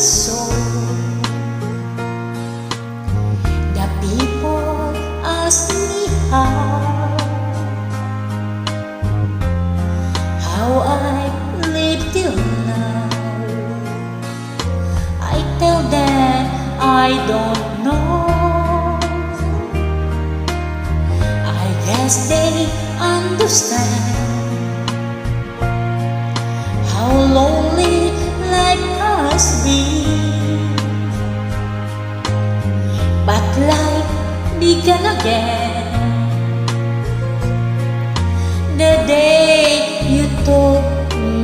soul. The people ask me how I live till now. I tell them I don't know. I guess they understand how lonely life must be. But life began again the day you took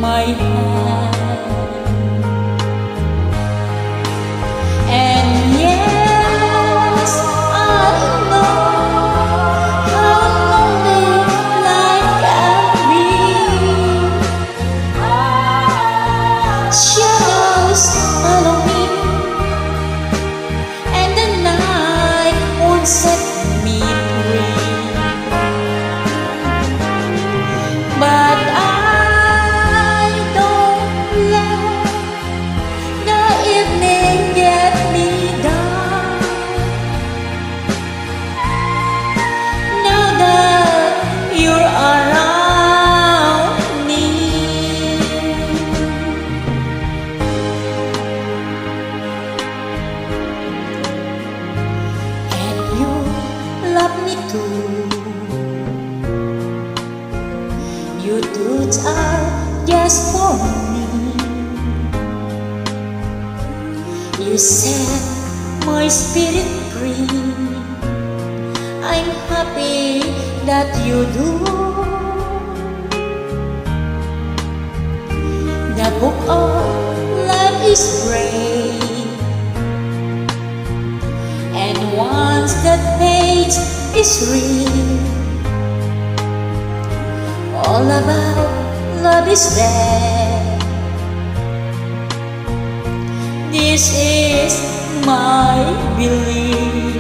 my hand. And yes, I know how lonely life can be. Shadows follow me, and the night won't set me free. But I don't let the evening get me down. Now that you're around me, and you love me too. Your truths are just for me. You set my spirit free. I'm happy that you do. The book of life is great, and once that page is read, all about love is there. This is my belief.